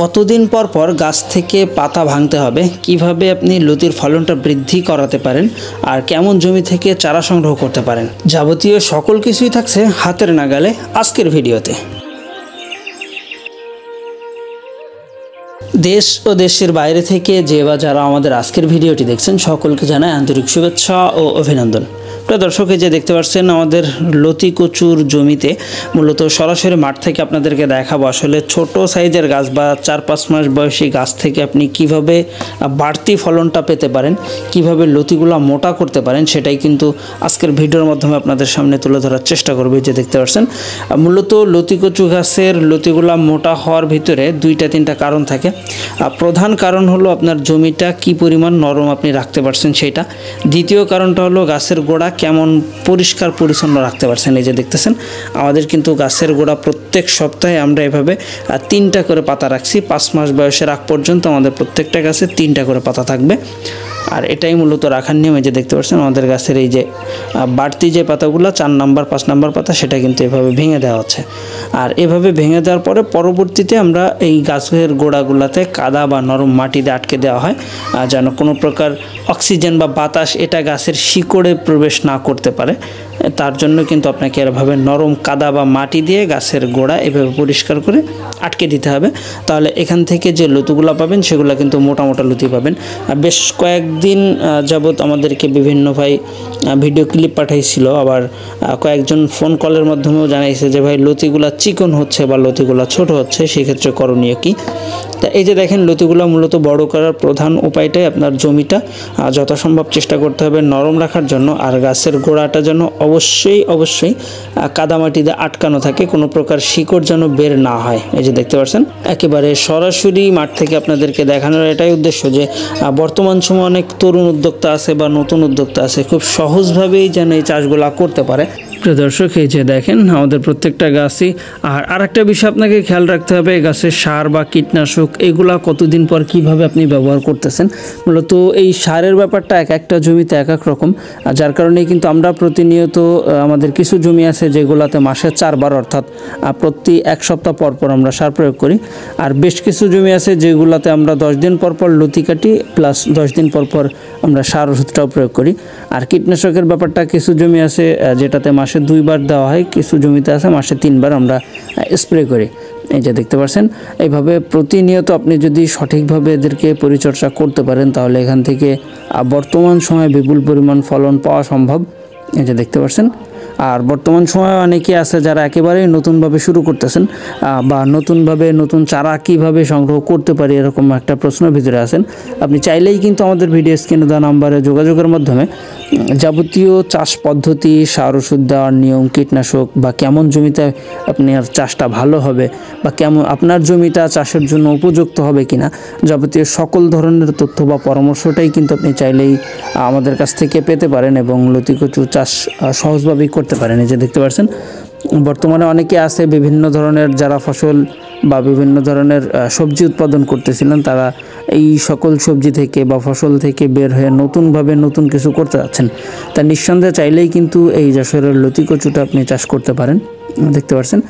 কতদিন পর পর গাছ থেকে পাতা ভাঙতে হবে, কিভাবে আপনি লতির ফলনটা বৃদ্ধি করাতে পারেন, আর কেমন জমি থেকে চারা সংগ্রহ করতে পারেন, যাবতীয় সকল কিছুই থাকছে হাতের নাগালে আজকের ভিডিওতে। দেশ ও দেশের বাইরে থেকে যে বা যারা আমাদের আজকের ভিডিওটি দেখছেন সকলকে জানাই আন্তরিক শুভেচ্ছা ও অভিনন্দন। প্রিয় দর্শক, যে দেখতে পাচ্ছেন আমাদের লতি কচুর জমিতে মূলত সরাসরি মাঠ থেকে আপনাদেরকে দেখাবো আসলে ছোট সাইজের গাছ বা 4-5 মাস বয়সী গাছ থেকে আপনি কিভাবে বাড়তি ফলনটা পেতে পারেন, কিভাবে লতিগুলো মোটা করতে পারেন, সেটাই কিন্তু আজকের ভিডিওর মাধ্যমে আপনাদের সামনে তুলে ধরার চেষ্টা করবে। যে দেখতে পাচ্ছেন মূলত লতি কচু গাছের লতিগুলা মোটা হওয়ার ভিতরে 2-3টা কারণ থাকে। প্রধান কারণ হলো আপনার জমিটা কি পরিমাণ নরম আপনি রাখতে পারছেন সেটা। দ্বিতীয় কারণটা হলো গাছের গোড়া কেমন পরিষ্কার পরিচ্ছন্ন রাখতে পারছেন। এই যে দেখতেছেন আমাদের কিন্তু গাছের গোড়া প্রত্যেক সপ্তাহে আমরা এভাবে 3টা করে পাতা রাখছি। 5 মাস বয়সের আগ পর্যন্ত আমাদের প্রত্যেকটা গাছে 3টা করে পাতা থাকবে, আর এটাই মূলত রাখার নিয়ম। এই যে দেখতে পাচ্ছেন আমাদের গাছের এই যে বাড়তি যে পাতাগুলো 4 নাম্বার 5 নাম্বার পাতা, সেটা কিন্তু এভাবে ভেঙে দেওয়া হচ্ছে। আর এভাবে ভেঙে দেওয়ার পরে পরবর্তীতে আমরা এই গাছের গোড়াগুলোতে কাদা বা নরম মাটি দিয়ে আটকে দেওয়া হয়, যেন কোনো প্রকার অক্সিজেন বা বাতাস এটা গাছের শিকড়ে প্রবেশ না করতে পারে। তার জন্য কিন্তু আপনাকে এভাবে নরম কাদা বা মাটি দিয়ে গাছের গোড়া এভাবে পরিষ্কার করে আটকে দিতে হবে। তাহলে এখান থেকে যে লতিগুলো পাবেন সেগুলো কিন্তু মোটা মোটা লতি পাবেন। বেশ কয়েকদিন যাবৎ আমাদেরকে বিভিন্ন ভাই ভিডিও ক্লিপ পাঠাইছিল, আবার কয়েকজন ফোন কলের মাধ্যমেও জানাইছে যে ভাই লতিগুলা চিকন হচ্ছে বা লতিগুলা ছোট হচ্ছে, সেক্ষেত্রে করণীয় কি। তা এই যে দেখেন লতিগুলো মূলত বড় করার প্রধান উপায়টাই আপনার জমিটা যথাসম্ভব চেষ্টা করতে হবে নরম রাখার জন্য, আর গাছের গোড়াটা যেন অবশ্যই কাদামাটি দিয়ে আটকানো থাকে, কোনো প্রকার শিকড় যেন বের না হয়। এই যে দেখতে পাচ্ছেন একেবারে সরাসরি মাঠ থেকে আপনাদেরকে দেখানোর এটাই উদ্দেশ্য যে বর্তমান সময়ে অনেক তরুণ উদ্যোক্তা আছে বা নতুন উদ্যোক্তা আছে, খুব সহজভাবেই যেন এই চাষগুলা করতে পারে। প্রিয় দর্শক, এই যে দেখেন আমাদের প্রত্যেকটা গাছই। আর একটা বিষয় আপনাকে খেয়াল রাখতে হবে, গাছের সার বা কীটনাশক এগুলা কতদিন পর কিভাবে আপনি ব্যবহার করতেছেন। মূলত এই সারের ব্যাপারটা এক একটা জমিতে এক এক রকম, যার কারণে কিন্তু আমরা প্রতিনিয়ত আমাদের কিছু জমি আছে যেগুলাতে মাসে 4 বার অর্থাৎ প্রতি 1 সপ্তাহ পর পর আমরা সার প্রয়োগ করি। আর বেশ কিছু জমি আছে যেগুলাতে আমরা 10 দিন পর পর লতি কাটি, প্লাস 10 দিন পর পর আমরা সার ওষুধটাও প্রয়োগ করি। আর কীটনাশকের ব্যাপারটা কিছু জমি আছে যেটাতে মাসে 2 বার দেওয়া হয়, কিছু জমিতে আছে মাসে 3 বার আমরা স্প্রে করি। এই যে দেখতে পাচ্ছেন এইভাবে প্রতিনিয়ত আপনি যদি সঠিকভাবে এদেরকে পরিচর্যা করতে পারেন তাহলে এখান থেকে বর্তমান সময়ে বিপুল পরিমাণ ফলন পাওয়া সম্ভব। এই যে দেখতে পাচ্ছেন। আর বর্তমান সময়ে অনেকে আছে যারা একেবারেই নতুনভাবে শুরু করতেছেন বা নতুন চারা কীভাবে সংগ্রহ করতে পারি এরকম একটা প্রশ্নের ভিতরে আছেন। আপনি চাইলেই কিন্তু আমাদের ভিডিও স্ক্রিনে দেওয়া নাম্বারে যোগাযোগের মাধ্যমে যাবতীয় চাষ পদ্ধতি, সার ওষুধ দেওয়ার নিয়ম, কীটনাশক বা কেমন জমিতে আপনার চাষটা ভালো হবে বা কেমন আপনার জমিটা চাষের জন্য উপযুক্ত হবে কিনা, যাবতীয় সকল ধরনের তথ্য বা পরামর্শটাই কিন্তু আপনি চাইলেই আমাদের কাছ থেকে পেতে পারেন এবং লতি কচু চাষ সহজভাবেই করতে পারেন। এই যে দেখতে পাচ্ছেন বর্তমানে অনেকে আছে বিভিন্ন ধরনের যারা ফসল বা বিভিন্ন ধরনের সবজি উৎপাদন করতেছিলেন, তারা এই সকল সবজি থেকে বা ফসল থেকে বের হয়ে নতুনভাবে নতুন কিছু করতে যাচ্ছেন। তা নিঃসন্দেহে চাইলেই কিন্তু এই যশোরের লতি কচুটা আপনি চাষ করতে পারেন। দেখতে পাচ্ছেন।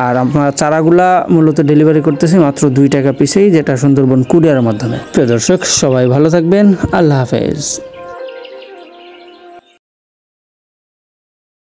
আর আমরা চারাগুলা মূলত ডেলিভারি করতেছি মাত্র 2 টাকা পিসেই, যেটা সুন্দরবন কুরিয়ারের মাধ্যমে। প্রিয় দর্শক, সবাই ভালো থাকবেন। আল্লাহ হাফেজ।